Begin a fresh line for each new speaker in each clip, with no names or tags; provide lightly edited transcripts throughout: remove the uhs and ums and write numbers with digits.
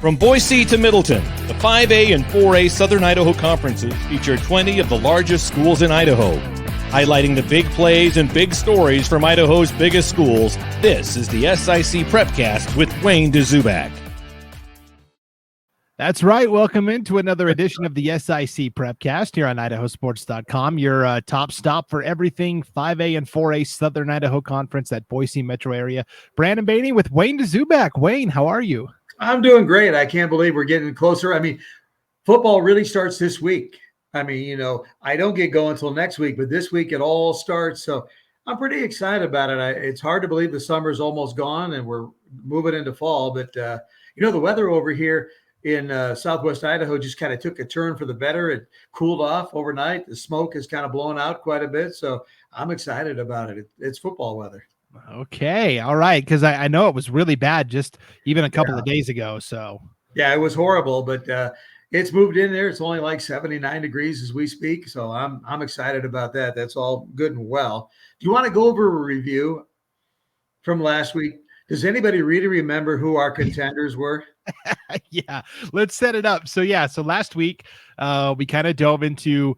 From Boise to Middleton, the 5A and 4A Southern Idaho Conferences feature 20 of the largest schools in Idaho. Highlighting the big plays and big stories from Idaho's biggest schools, this is the SIC Prepcast with Wayne Dzubak.
That's right. Welcome into another edition of the SIC Prepcast here on IdahoSports.com, your top stop for everything 5A and 4A Southern Idaho Conference at Boise metro area. Brandon Bainey with Wayne Dzubak. Wayne, how are you?
I'm doing great. I can't believe we're getting closer. I mean, football really starts this week. I mean, I don't get going until next week, but this week it all starts. So I'm pretty excited about it. It's hard to believe the summer's almost gone and we're moving into fall. But, the weather over here in southwest Idaho just kind of took a turn for the better. It cooled off overnight. The smoke is kind of blowing out quite a bit. So I'm excited about it. It's football weather.
Okay. All right. Because I know it was really bad just even a couple of days ago. So
yeah, it was horrible, but it's moved in there. It's only like 79 degrees as we speak. So I'm excited about that. That's all good and well. Do you want to go over a review from last week? Does anybody really remember who our contenders were?
Yeah, let's set it up. So last week we kind of dove into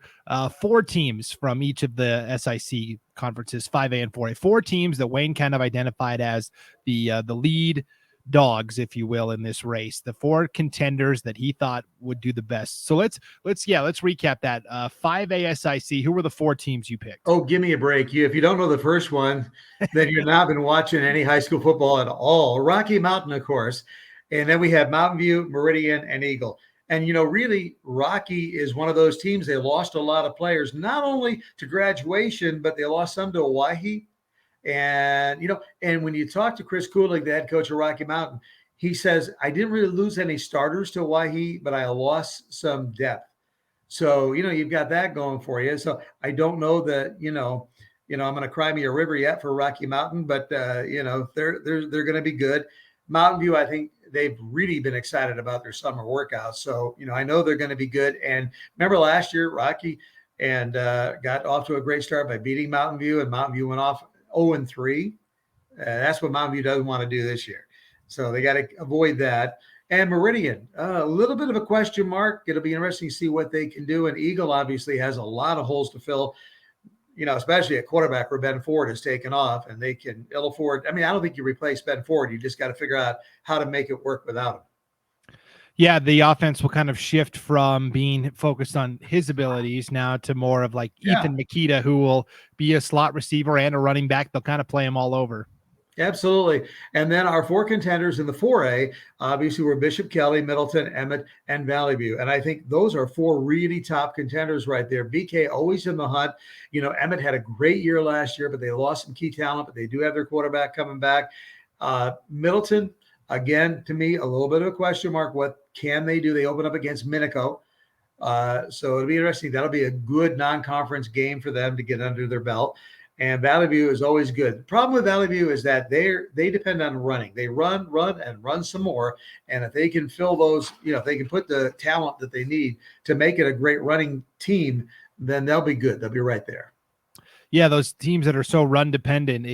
4 teams from each of the SIC conferences, 5A and 4A, 4 teams that Wayne kind of identified as the lead dogs, if you will, in this race, the 4 contenders that he thought would do the best. So let's recap that. 5A SIC, who were the 4 teams you picked?
Oh, give me a break. If you don't know the first one, then you've not been watching any high school football at all. Rocky Mountain, of course. And then we have Mountain View, Meridian, and Eagle. And, really, Rocky is one of those teams. They lost a lot of players, not only to graduation, but they lost some to Hawaii. And, and when you talk to Chris Kulig, the head coach of Rocky Mountain, he says, I didn't really lose any starters to Hawaii, but I lost some depth. So, you've got that going for you. So I don't know that, I'm going to cry me a river yet for Rocky Mountain, but, they're going to be good. Mountain View, I think they've really been excited about their summer workouts. So, I know they're going to be good. And remember last year, Rocky and got off to a great start by beating Mountain View, and Mountain View went off 0-3. That's what Mountain View doesn't want to do this year. So they got to avoid that. And Meridian, a little bit of a question mark. It'll be interesting to see what they can do. And Eagle obviously has a lot of holes to fill, especially at quarterback where Ben Ford has taken off, and they can ill afford. I mean, I don't think you replace Ben Ford. You just got to figure out how to make it work without him.
Yeah, the offense will kind of shift from being focused on his abilities now to more of like Ethan Makita, who will be a slot receiver and a running back. They'll kind of play him all over.
Absolutely. And then our 4 contenders in the 4A, obviously, were Bishop Kelly, Middleton, Emmett, and Valley View. And I think those are 4 really top contenders right there. BK always in the hunt. Emmett had a great year last year, but they lost some key talent, but they do have their quarterback coming back. Middleton, again, to me, a little bit of a question mark. What can they do? They open up against Minico. So it'll be interesting. That'll be a good non-conference game for them to get under their belt. And Valley View is always good. The problem with Valley View is that they depend on running. They run, and run some more. And if they can fill those, if they can put the talent that they need to make it a great running team, then they'll be good. They'll be right there.
Yeah, those teams that are so run dependent,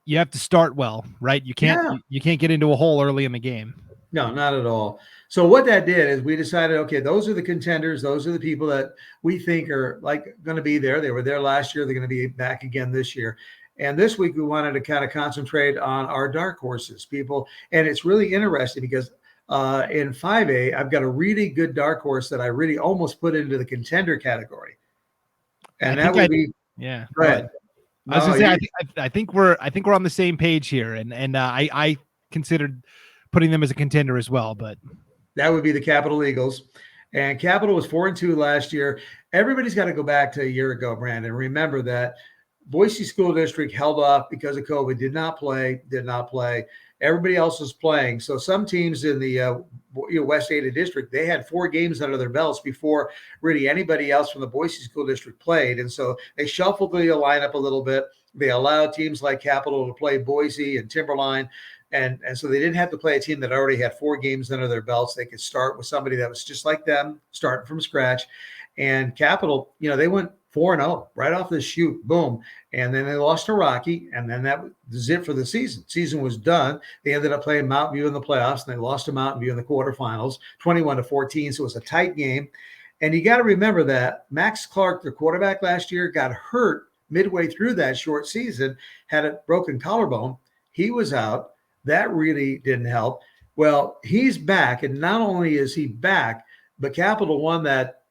you have to start well, right? You can't get into a hole early in the game.
No, not at all. So what that did is we decided, okay, those are the contenders. Those are the people that we think are going to be there. They were there last year. They're going to be back again this year. And this week we wanted to kind of concentrate on our dark horses, people. And it's really interesting because in 5A, I've got a really good dark horse that I really almost put into the contender category. And that would be,
yeah.
Go ahead.
I was going to say, I think we're on the same page here. And I considered putting them as a contender as well, but
that would be the Capital Eagles. And Capital was 4-2 last year. Everybody's got to go back to a year ago, Brandon. Remember that Boise School District held off because of COVID, did not play. Everybody else was playing. So some teams in the West Ada District, they had 4 games under their belts before really anybody else from the Boise School District played. And so they shuffled the lineup a little bit. They allowed teams like Capital to play Boise and Timberline. And so they didn't have to play a team that already had 4 games under their belts. They could start with somebody that was just like them, starting from scratch. And Capital, they went 4-0 right off the chute, boom. And then they lost to Rocky, and then that was it for the season. Season was done. They ended up playing Mountain View in the playoffs, and they lost to Mountain View in the quarterfinals, 21-14. So it was a tight game. And you got to remember that Max Clark, the quarterback last year, got hurt midway through that short season, had a broken collarbone. He was out. That really didn't help. Well, he's back, and not only is he back, but Capital won that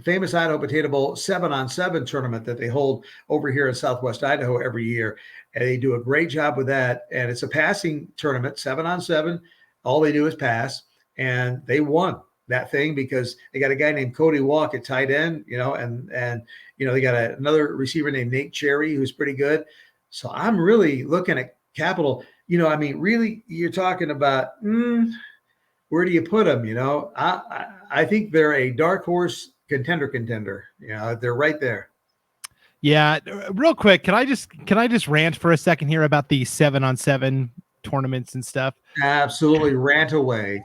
famous Idaho Potato Bowl 7-on-7 tournament that they hold over here in Southwest Idaho every year. And they do a great job with that. And it's a passing tournament, 7-on-7. All they do is pass. And they won that thing because they got a guy named Cody Walk at tight end, and they got another receiver named Nate Cherry, who's pretty good. So I'm really looking at Capital. Really, you're talking about where do you put them? I think they're a dark horse contender. They're right there.
Yeah, real quick, can I just rant for a second here about the 7-on-7 tournaments and stuff?
Absolutely, rant away.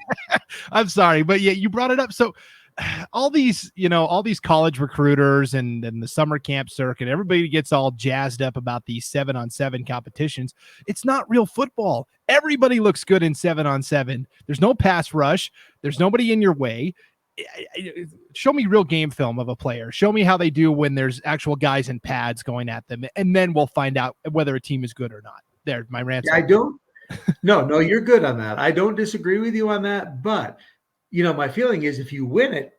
I'm sorry, but yeah, you brought it up. So all these college recruiters and the summer camp circuit, everybody gets all jazzed up about these 7-on-7 competitions. It's not real football. Everybody looks good in 7-on-7. There's no pass rush. There's nobody in your way. Show me real game film of a player. Show me how they do when there's actual guys in pads going at them, and then we'll find out whether a team is good or not. There, my rant.
I don't. No, you're good on that. I don't disagree with you on that, but my feeling is if you win it,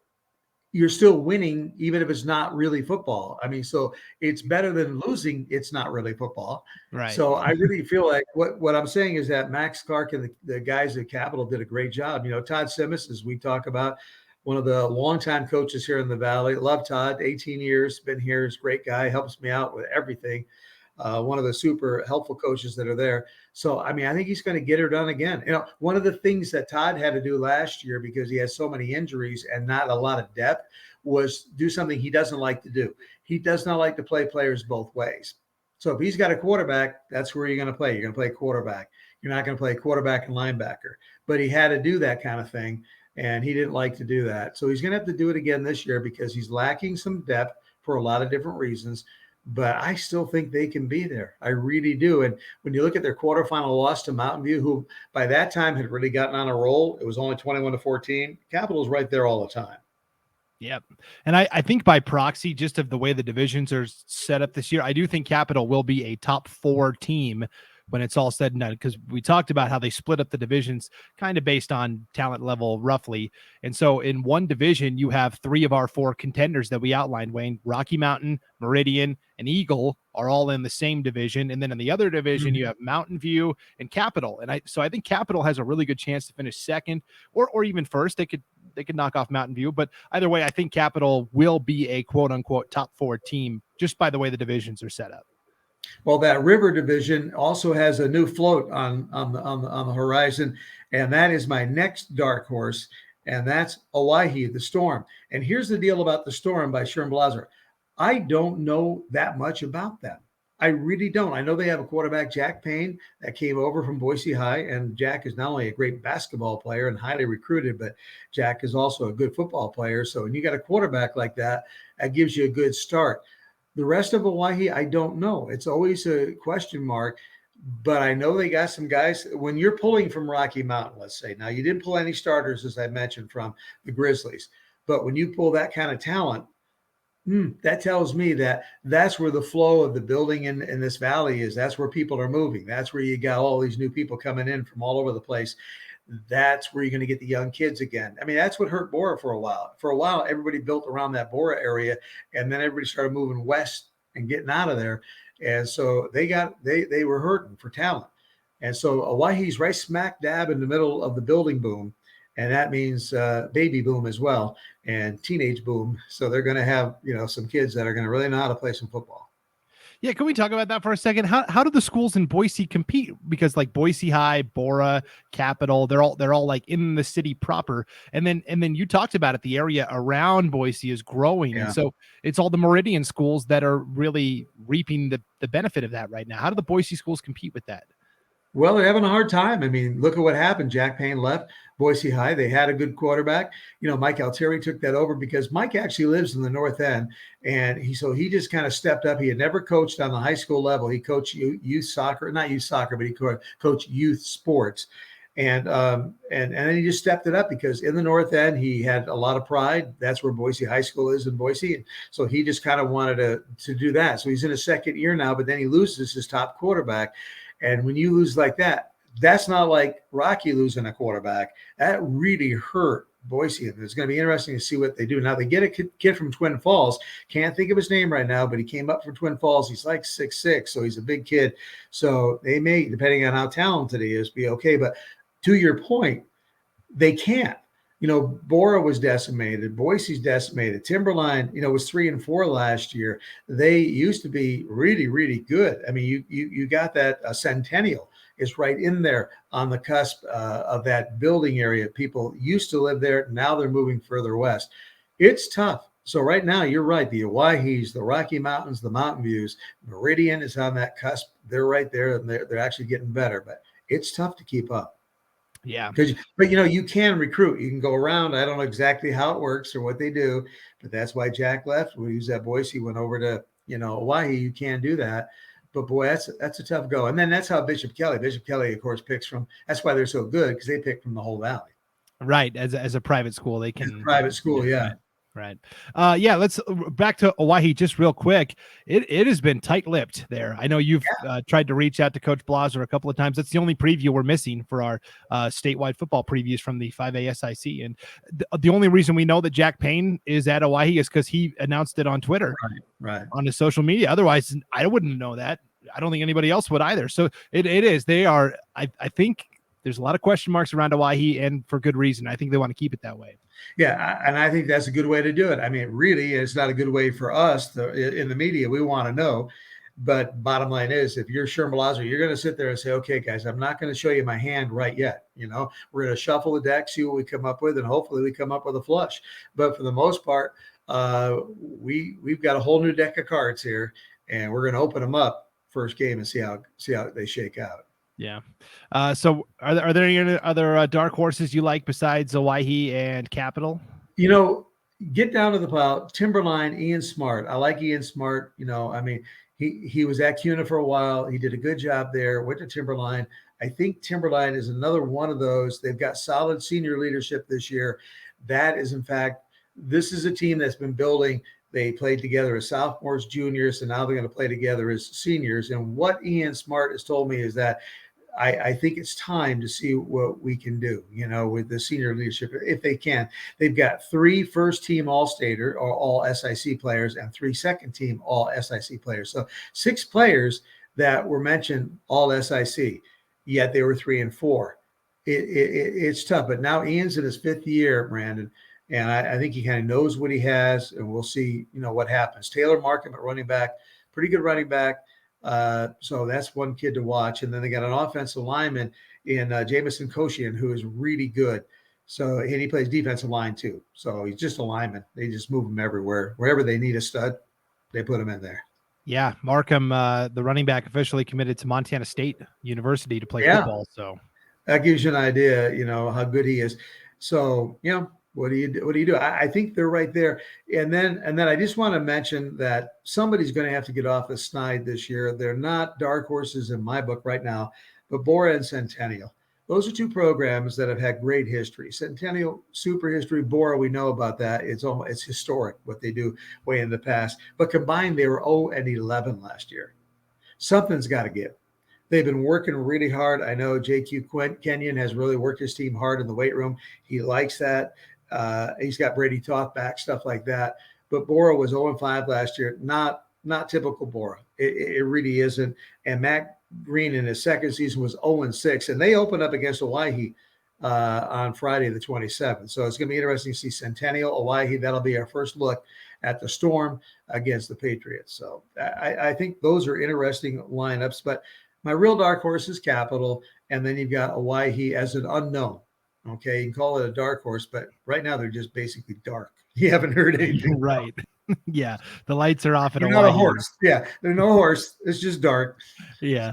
you're still winning, even if it's not really football. So it's better than losing. It's not really football.
Right.
So I really feel like what I'm saying is that Max Clark and the guys at Capital did a great job. Todd Simmons, as we talk about, one of the longtime coaches here in the Valley. Love Todd, 18 years, been here. He's a great guy, helps me out with everything. One of the super helpful coaches that are there. So, I think he's going to get her done again. One of the things that Todd had to do last year, because he has so many injuries and not a lot of depth, was do something he doesn't like to do. He does not like to play players both ways. So if he's got a quarterback, that's where you're going to play. You're going to play quarterback. You're not going to play quarterback and linebacker. But he had to do that kind of thing, and he didn't like to do that. So he's going to have to do it again this year because he's lacking some depth for a lot of different reasons. But I still think they can be there. I really do. And when you look at their quarterfinal loss to Mountain View, who by that time had really gotten on a roll, it was only 21-14. Capital's right there all the time.
Yep. And I think by proxy, just of the way the divisions are set up this year, I do think Capital will be a top 4 team when it's all said and done, because we talked about how they split up the divisions kind of based on talent level roughly. And so in one division, you have 3 of our 4 contenders that we outlined, Wayne. Rocky Mountain, Meridian, and Eagle are all in the same division. And then in the other division, you have Mountain View and Capital. And I think Capital has a really good chance to finish second or even first. They could knock off Mountain View, but either way, I think Capital will be a quote unquote top 4 team just by the way the divisions are set up.
Well, that river division also has a new float on the horizon, and that is my next dark horse, and that's Owyhee, the Storm. And here's the deal about the Storm by Sherm Blaser. I don't know that much about them. I really don't. I know they have a quarterback, Jack Payne, that came over from Boise High, and Jack is not only a great basketball player and highly recruited, but Jack is also a good football player. So when you got a quarterback like that, that gives you a good start. The rest of Owyhee, I don't know. It's always a question mark, but I know they got some guys. When you're pulling from Rocky Mountain, let's say, now you didn't pull any starters, as I mentioned, from the Grizzlies, but when you pull that kind of talent, that tells me that that's where the flow of the building in this valley is. That's where people are moving. That's where you got all these new people coming in from all over the place. That's where you're going to get the young kids again. That's what hurt Bora for a while. For a while, everybody built around that Bora area, and then everybody started moving west and getting out of there. And so they were hurting for talent. And so Owyehe's right smack dab in the middle of the building boom. And that means baby boom as well and teenage boom. So they're going to have, some kids that are going to really know how to play some football.
Yeah, can we talk about that for a second? How do the schools in Boise compete? Because like Boise High, Bora, Capital, they're all like in the city proper. And then you talked about it, the area around Boise is growing. Yeah. And so it's all the Meridian schools that are really reaping the benefit of that right now. How do the Boise schools compete with that?
Well, they're having a hard time. I mean, look at what happened. Jack Payne left Boise High. They had a good quarterback. Mike Altieri took that over because Mike actually lives in the North End, and he just kind of stepped up. He had never coached on the high school level. He coached youth soccer, not youth soccer, but he coached youth sports. And then he just stepped it up because in the North End, he had a lot of pride. That's where Boise High School is in Boise. And so he just kind of wanted to do that. So he's in his second year now, but then he loses his top quarterback. And when you lose like that, that's not like Rocky losing a quarterback. That really hurt Boise. And it's going to be interesting to see what they do. Now, they get a kid from Twin Falls. Can't think of his name right now, but he came up from Twin Falls. He's like 6'6", so he's a big kid. So they may, depending on how talented he is, be okay. But to your point, they can't. Bora was decimated. Boise's decimated. Timberline, was 3-4 last year. They used to be really, really good. I mean, you got that Centennial is right in there on the cusp of that building area. People used to live there. Now they're moving further west. It's tough. So right now, you're right. The Owyhees, the Rocky Mountains, the Mountain Views, Meridian is on that cusp. They're right there, and they're actually getting better. But it's tough to keep up.
Yeah.
But you can recruit. You can go around. I don't know exactly how it works or what they do, but that's why Jack left. We used that Boise, went over to, Hawaii. You can do that. But boy, that's a tough go. And then that's how Bishop Kelly, of course, picks from. That's why they're so good, because they pick from the whole valley.
Right. As a private school, they can.
Private school, yeah.
Right. Let's back to Owyhee just real quick. It has been tight-lipped there. I know you've tried to reach out to Coach Blaser a couple of times. That's the only preview we're missing for our statewide football previews from the 5A SIC. And the only reason we know that Jack Payne is at Owyhee is because he announced it on Twitter,
right,
on his social media. Otherwise, I wouldn't know that. I don't think anybody else would either. So it is. They are. I think there's a lot of question marks around Owyhee, and for good reason. I think they want to keep it that way.
Yeah, and I think that's a good way to do it. I mean, really, it's not a good way for us in the media. We want to know. But bottom line is, if you're Sherman Blaser, you're going to sit there and say, okay, guys, I'm not going to show you my hand right yet. We're going to shuffle the deck, see what we come up with, and hopefully we come up with a flush. But for the most part, we've got a whole new deck of cards here, and we're going to open them up first game and see how they shake out.
Yeah. So are there any other dark horses you like besides Owyhee and Capital?
Get down to the pile. Timberline, Ian Smart. I like Ian Smart. I mean, he was at CUNA for a while. He did a good job there. Went to Timberline. I think Timberline is another one of those. They've got solid senior leadership this year. That is, in fact, this is a team that's been building. They played together as sophomores, juniors, and now they're going to play together as seniors. And what Ian Smart has told me is that I think it's time to see what we can do, with the senior leadership, if they can. They've got 3 first-team All-Stater or All-SIC players and 3 second-team All-SIC players. So 6 players that were mentioned All-SIC, yet they were 3 and 4. It's tough. But now Ian's in his 5th year, Brandon, and I think he kind of knows what he has, and we'll see, what happens. Taylor Markham at running back, pretty good running back. So that's one kid to watch. And then they got an offensive lineman in Jamison Koshian, who is really good. So, and he plays defensive line too. So he's just a lineman. They just move him everywhere. Wherever they need a stud, they put him in there.
Yeah. Markham, the running back, officially committed to Montana State University to play football. So
that gives you an idea, how good he is. So, what do you do? I think they're right there. And then I just want to mention that somebody's going to have to get off the snide this year. They're not dark horses in my book right now, but Bora and Centennial. Those are 2 programs that have had great history. Centennial, super history. Bora, we know about that. It's historic what they do way in the past. But combined, they were 0-11 last year. Something's got to give. They've been working really hard. I know JQ Kenyon has really worked his team hard in the weight room. He likes that. He's got Brady Toth back, stuff like that. But Bora was 0-5 last year. Not typical Bora. It really isn't. And Matt Green in his second season was 0-6, and they opened up against Owyhee on Friday the 27th. So it's going to be interesting to see Centennial, Owyhee. That'll be our first look at the Storm against the Patriots. So I think those are interesting lineups. But my real dark horse is Capital, and then you've got Owyhee as an unknown. Okay, you can call it a dark horse, but right now they're just basically dark. You haven't heard anything.
Right. Yeah, the lights are off.
They're not a horse. Yeah, they're no horse. It's just dark.
Yeah.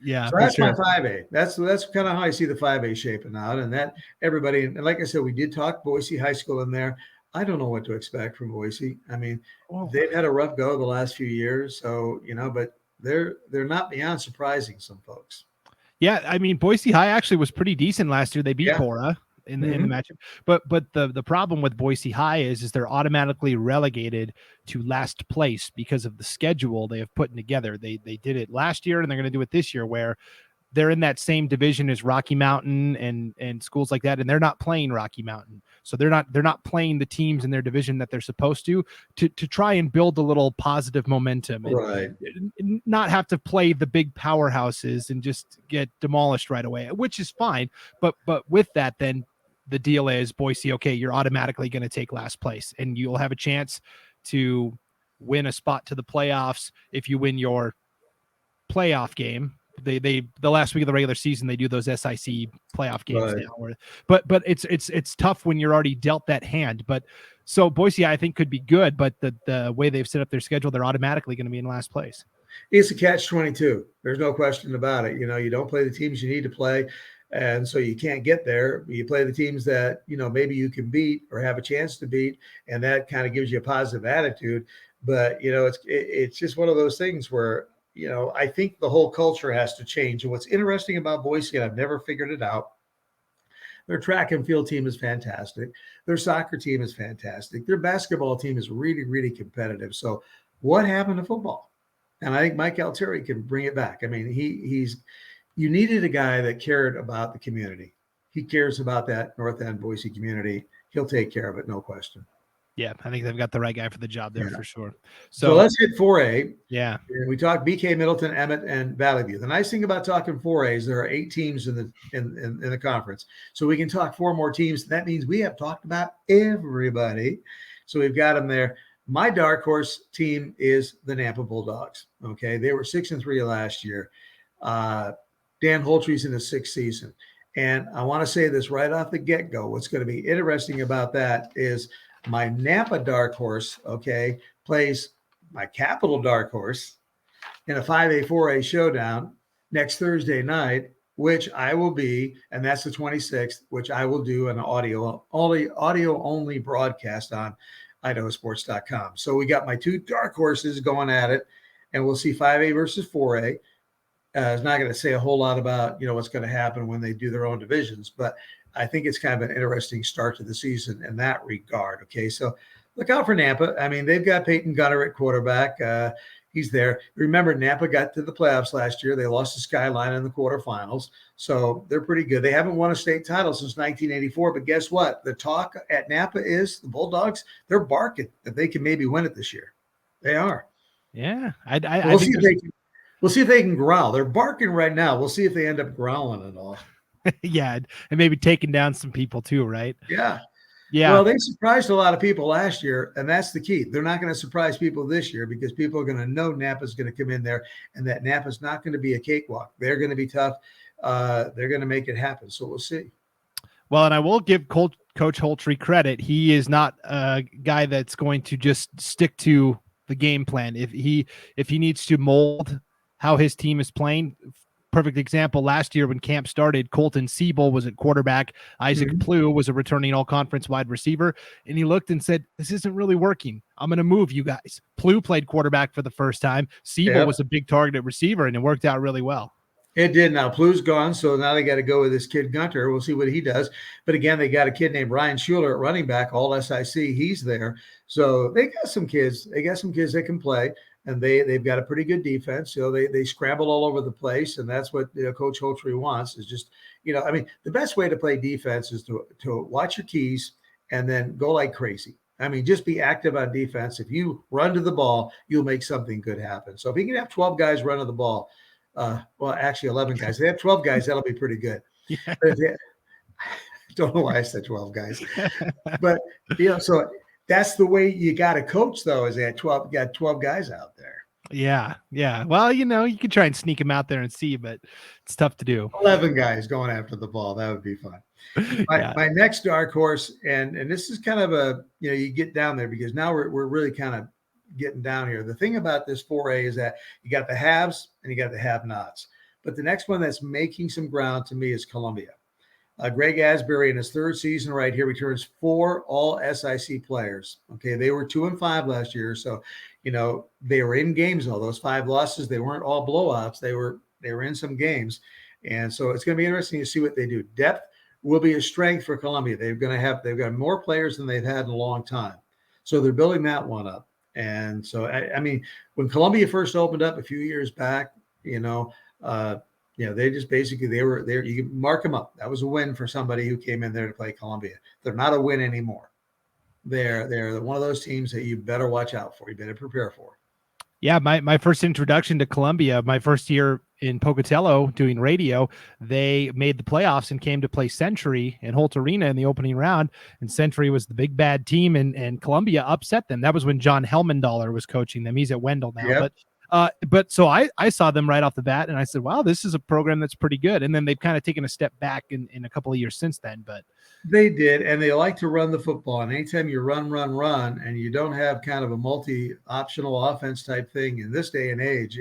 Yeah,
So
for
that's my
sure.
5A. That's kind of how I see the 5A shaping out. And that everybody, and like I said, we did talk Boise High School in there. I don't know what to expect from Boise. I mean,
Oh.
they've had a rough go the last few years. So, but they're not beyond surprising some folks.
Yeah, I mean Boise High actually was pretty decent last year. They beat
Yeah.
Bora in the matchup. But the problem with Boise High is they're automatically relegated to last place because of the schedule they have put together. They did it last year and they're going to do it this year, where they're in that same division as Rocky Mountain and schools like that, and they're not playing Rocky Mountain. So they're not playing the teams in their division that they're supposed to try and build a little positive momentum and
Right.
not have to play the big powerhouses and just get demolished right away, which is fine. But with that, then the deal is Boise, okay, you're automatically going to take last place and you'll have a chance to win a spot to the playoffs if you win your playoff game. They the last week of the regular season they do those SIC playoff games
Right.
now. But it's tough when you're already dealt that hand. But so Boise I think could be good, but the way they've set up their schedule, they're automatically going to be in last place.
It's a catch-22. There's no question about it. You don't play the teams you need to play, and so you can't get there. You play the teams that maybe you can beat or have a chance to beat, and that kind of gives you a positive attitude. But it's just one of those things where I think the whole culture has to change. And what's interesting about Boise, and I've never figured it out, their track and field team is fantastic. Their soccer team is fantastic. Their basketball team is really, really competitive. So what happened to football? And I think Mike Altieri can bring it back. I mean, you needed a guy that cared about the community. He cares about that North End Boise community. He'll take care of it, no question.
Yeah, I think they've got the right guy for the job there for sure.
So let's hit 4A.
Yeah.
We talked BK, Middleton, Emmett, and Valley View. The nice thing about talking 4A is there are 8 teams in the conference. So we can talk 4 more teams. That means we have talked about everybody. So we've got them there. My dark horse team is the Nampa Bulldogs. Okay. They were 6-3 last year. Dan Holtry's in his 6th season. And I want to say this right off the get-go. What's going to be interesting about that is my Nampa dark horse, okay, plays my Capital dark horse in a 5A, 4A showdown next Thursday night, which I will be, and that's the 26th, which I will do an audio only broadcast on IdahoSports.com. So we got my 2 dark horses going at it, and we'll see 5A versus 4A. It's not going to say a whole lot about what's going to happen when they do their own divisions, but I think it's kind of an interesting start to the season in that regard. Okay, so look out for Nampa. I mean, they've got Peyton Gunner at quarterback. He's there. Remember, Nampa got to the playoffs last year. They lost to Skyline in the quarterfinals, so they're pretty good. They haven't won a state title since 1984, but guess what? The talk at Nampa is the Bulldogs. They're barking that they can maybe win it this year. They are.
Yeah,
We'll see if they can growl. They're barking right now. We'll see if they end up growling at all.
Yeah, and maybe taking down some people too, right?
Yeah.
Yeah.
Well, they surprised a lot of people last year, and that's the key. They're not going to surprise people this year because people are going to know Napa's going to come in there, and that Napa's not going to be a cakewalk. They're going to be tough. They're going to make it happen. So we'll see.
Well, and I will give Coach Holtry credit. He is not a guy that's going to just stick to the game plan. If he needs to mold how his team is playing. Perfect example, last year when camp started, Colton Siebel was at quarterback. Isaac Plew was a returning all-conference wide receiver, and he looked and said, this isn't really working. I'm going to move you guys. Plew played quarterback for the first time. Siebel was a big targeted receiver, and it worked out really well.
It did. Now Plew's gone, so now they got to go with this kid Gunter. We'll see what he does. But again, they got a kid named Ryan Schuler at running back, all SIC. He's there. So they got some kids. They got some kids that can play. And they've got a pretty good defense. They scramble all over the place, and that's what Coach Holtry wants is just, I mean, the best way to play defense is to watch your keys and then go like crazy. I mean, just be active on defense. If you run to the ball, you'll make something good happen. So if you can have 12 guys run to the ball, well, actually 11 guys. If they have 12 guys, that'll be pretty good. Yeah. Don't know why I said 12 guys. But, so – that's the way you got to coach, though, is that 12 guys out there.
Yeah. Well, you could try and sneak them out there and see, but it's tough to do.
11 guys going after the ball. That would be fun. My next dark horse, and this is kind of a, you get down there because now we're really kind of getting down here. The thing about this 4A is that you got the haves and you got the have-nots. But the next one that's making some ground to me is Columbia. Greg Asbury in his third season right here returns 4 all SIC players. Okay, they were 2-5 last year, so they were in games. All those 5 losses, they weren't all blowouts. They were in some games, and so it's going to be interesting to see what they do. Depth will be a strength for Columbia. They've got more players than they've had in a long time, so they're building that one up. And so I mean, when Columbia first opened up a few years back, they just basically they were there. You can mark them up. That was a win for somebody who came in there to play Columbia. They're not a win anymore. They're one of those teams that you better watch out for. You better prepare for.
Yeah, my first introduction to Columbia, my first year in Pocatello doing radio, they made the playoffs and came to play Century in Holt Arena in the opening round. And Century was the big bad team, and Columbia upset them. That was when John Helmendaler was coaching them. He's at Wendell now,
Yep.
But so I saw them right off the bat, and I said, wow, this is a program that's pretty good. And then they've kind of taken a step back in a couple of years since then. But
they did, and they like to run the football. And anytime you run, and you don't have kind of a multi-optional offense type thing in this day and age,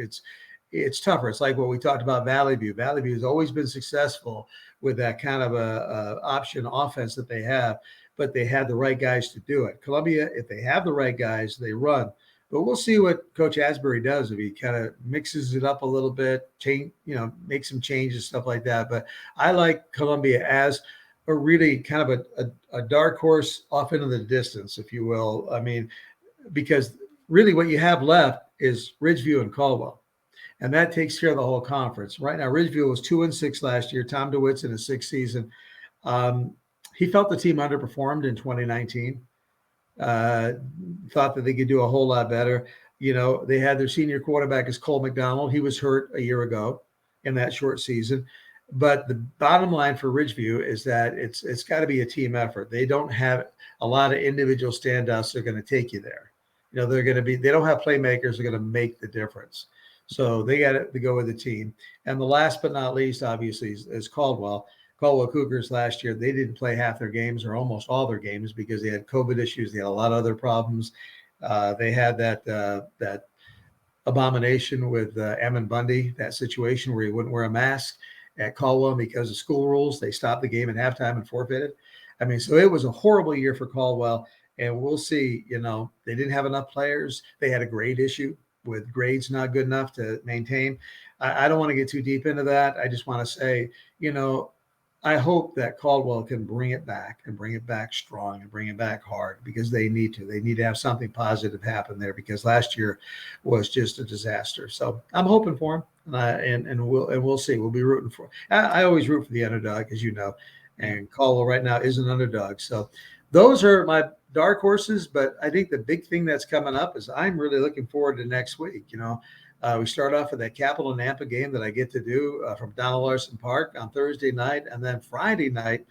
it's tougher. It's like what we talked about Valley View. Valley View has always been successful with that kind of a option offense that they have, but they had the right guys to do it. Columbia, if they have the right guys, they run. But we'll see what Coach Asbury does if he kind of mixes it up a little bit, make some changes, stuff like that. But I like Columbia as a really kind of a dark horse off into the distance, if you will. I mean, because really what you have left is Ridgeview and Caldwell, and that takes care of the whole conference. Right now, Ridgeview was 2-6 last year. Tom DeWitt's in his 6th season. He felt the team underperformed in 2019. Thought that they could do a whole lot better. They had their senior quarterback as Cole McDonald. He was hurt a year ago in that short season. But the bottom line for Ridgeview is that it's got to be a team effort. They don't have a lot of individual standouts that are going to take you there. They don't have playmakers that are going to make the difference. So they got to go with the team. And the last but not least, obviously, is Caldwell. Caldwell Cougars last year, they didn't play half their games or almost all their games because they had COVID issues. They had a lot of other problems. They had that abomination with Ammon Bundy, that situation where he wouldn't wear a mask at Caldwell because of school rules. They stopped the game at halftime and forfeited. I mean, so it was a horrible year for Caldwell. And we'll see, they didn't have enough players. They had a grade issue with grades not good enough to maintain. I don't want to get too deep into that. I just want to say, I hope that Caldwell can bring it back and bring it back strong and bring it back hard because they need to. They need to have something positive happen there because last year was just a disaster. So I'm hoping for him, and we'll see. We'll be rooting for him. I always root for the underdog, as you know, and Caldwell right now is an underdog. So those are my dark horses. But I think the big thing that's coming up is I'm really looking forward to next week. We start off with that Capital Nampa game that I get to do from Donald Larson Park on Thursday night. And then Friday night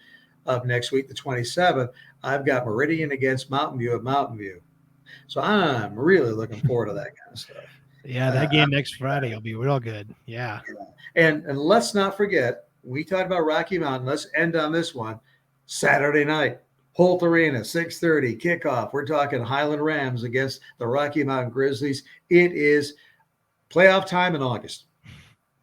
of next week, the 27th, I've got Meridian against Mountain View at Mountain View. So I'm really looking forward to that kind of stuff.
Yeah, that game next Friday will be real good. Yeah.
And let's not forget, we talked about Rocky Mountain. Let's end on this one. Saturday night, Holt Arena, 6:30 kickoff. We're talking Highland Rams against the Rocky Mountain Grizzlies. It is playoff time in August.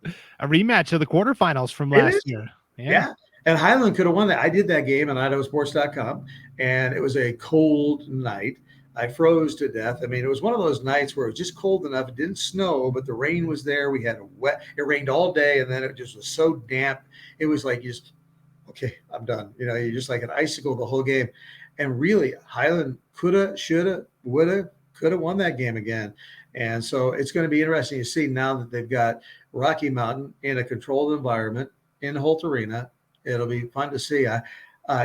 A rematch of the quarterfinals from last year.
Yeah. And Highland could have won that. I did that game on IdahoSports.com, and it was a cold night. I froze to death. I mean, it was one of those nights where it was just cold enough. It didn't snow, but the rain was there. We had it rained all day, and then it just was so damp. It was like okay, I'm done. You're just like an icicle the whole game. And really, Highland coulda, shoulda, woulda, could have won that game again. And so it's going to be interesting to see now that they've got Rocky Mountain in a controlled environment in Holt Arena. It'll be fun to see.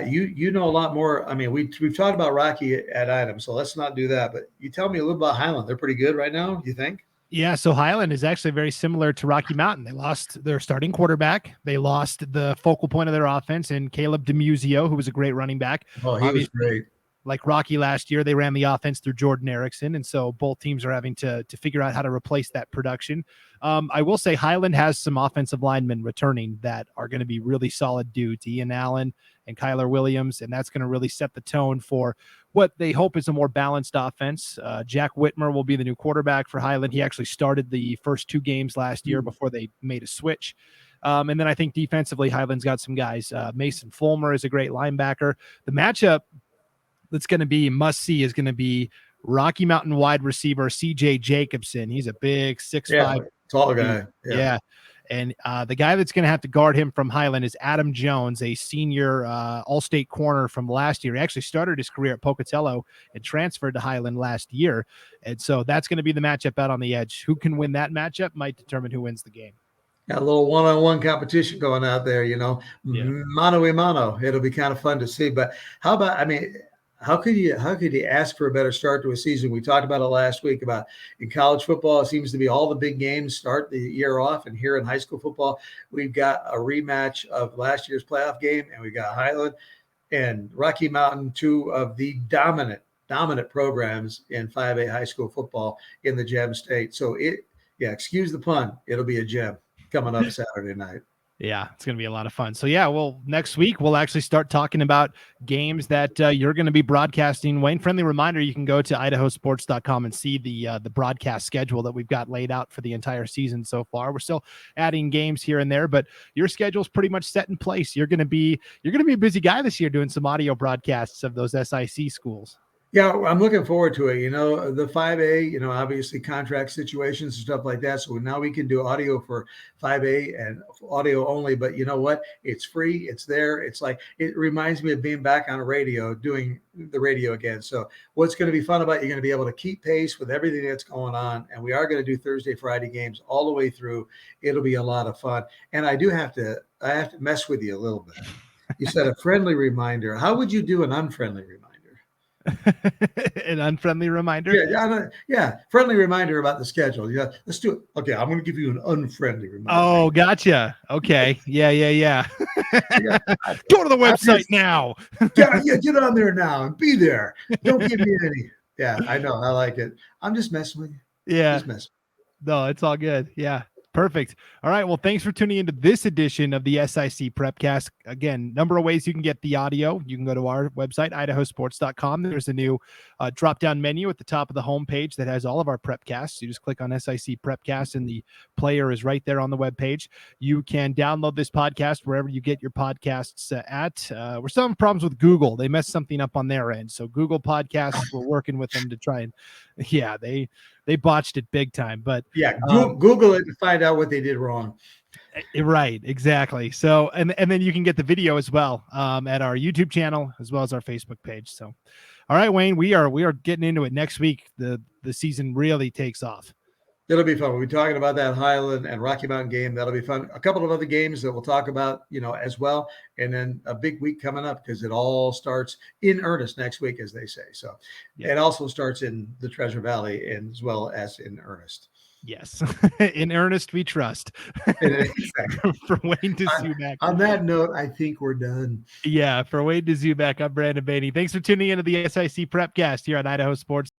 You know a lot more. I mean, we've talked about Rocky at Item, so let's not do that. But you tell me a little about Highland. They're pretty good right now, you think?
Yeah, so Highland is actually very similar to Rocky Mountain. They lost their starting quarterback. They lost the focal point of their offense in Caleb DeMuzio, who was a great running back.
Oh, he was great.
like Rocky last year, they ran the offense through Jordan Erickson, and so both teams are having to figure out how to replace that production. I will say Highland has some offensive linemen returning that are going to be really solid dudes, Ian Allen and Kyler Williams, and that's going to really set the tone for what they hope is a more balanced offense. Jack Whitmer will be the new quarterback for Highland. He actually started the first 2 games last year before they made a switch. And then I think defensively, Highland's got some guys. Mason Fulmer is a great linebacker. The matchup that's going to be must-see is going to be Rocky Mountain wide receiver C.J. Jacobson. He's a big 6'5",
tall guy.
Yeah. And the guy that's going to have to guard him from Highland is Adam Jones, a senior all-state corner from last year. He actually started his career at Pocatello and transferred to Highland last year. And so that's going to be the matchup out on the edge. Who can win that matchup might determine who wins the game.
Got a little one-on-one competition going out there, mano a mano. It'll be kind of fun to see. But how about, how could you ask for a better start to a season? We talked about it last week about in college football, it seems to be all the big games start the year off. And here in high school football, we've got a rematch of last year's playoff game, and we got Highland and Rocky Mountain, 2 of the dominant programs in 5A high school football in the Gem State. So excuse the pun, it'll be a gem coming up Saturday night.
Yeah, it's going to be a lot of fun. So next week we'll actually start talking about games that you're going to be broadcasting. Wayne, friendly reminder, you can go to IdahoSports.com and see the broadcast schedule that we've got laid out for the entire season so far. We're still adding games here and there, but your schedule is pretty much set in place. You're going to be a busy guy this year doing some audio broadcasts of those SIC schools.
Yeah, I'm looking forward to it. The 5A, obviously contract situations and stuff like that. So now we can do audio for 5A and audio only. But you know what? It's free. It's there. It's like, it reminds me of being back on a radio, doing the radio again. So what's going to be fun about it, you're going to be able to keep pace with everything that's going on. And we are going to do Thursday, Friday games all the way through. It'll be a lot of fun. And I have to mess with you a little bit. You said a friendly reminder. How would you do an unfriendly reminder?
An unfriendly reminder?
Yeah, friendly reminder about the schedule. Yeah, let's do it. Okay, I'm going to give you an unfriendly reminder.
Oh, gotcha. Okay. Yeah. Go to the website now.
Get on there now and be there. Don't give me any. Yeah, I know. I like it. I'm just messing with you.
Yeah. No, it's all good. Yeah. Perfect. All right. Well, thanks for tuning into this edition of the SIC Prepcast. Again, number of ways you can get the audio. You can go to our website, IdahoSports.com. There's a new drop-down menu at the top of the homepage that has all of our Prepcasts. You just click on SIC Prepcast, and the player is right there on the webpage. You can download this podcast wherever you get your podcasts at. We're still having problems with Google. They messed something up on their end. So Google Podcasts, we're working with them to try and, they botched it big time. But
Google it and find out what they did wrong.
Right, exactly. So and then you can get the video as well at our YouTube channel as well as our Facebook page. So all right, Wayne, we are getting into it next week. The season really takes off.
It'll be fun. We'll be talking about that Highland and Rocky Mountain game. That'll be fun. A couple of other games that we'll talk about, as well. And then a big week coming up because it all starts in earnest next week, as they say. So It also starts in the Treasure Valley and as well as in earnest.
Yes. In earnest, we trust. For Wayne Dzubak.
On that note, I think we're done.
Yeah. For Wayne Dzubak, I'm Brandon Bainey. Thanks for tuning into the SIC Prepcast here on Idaho Sports.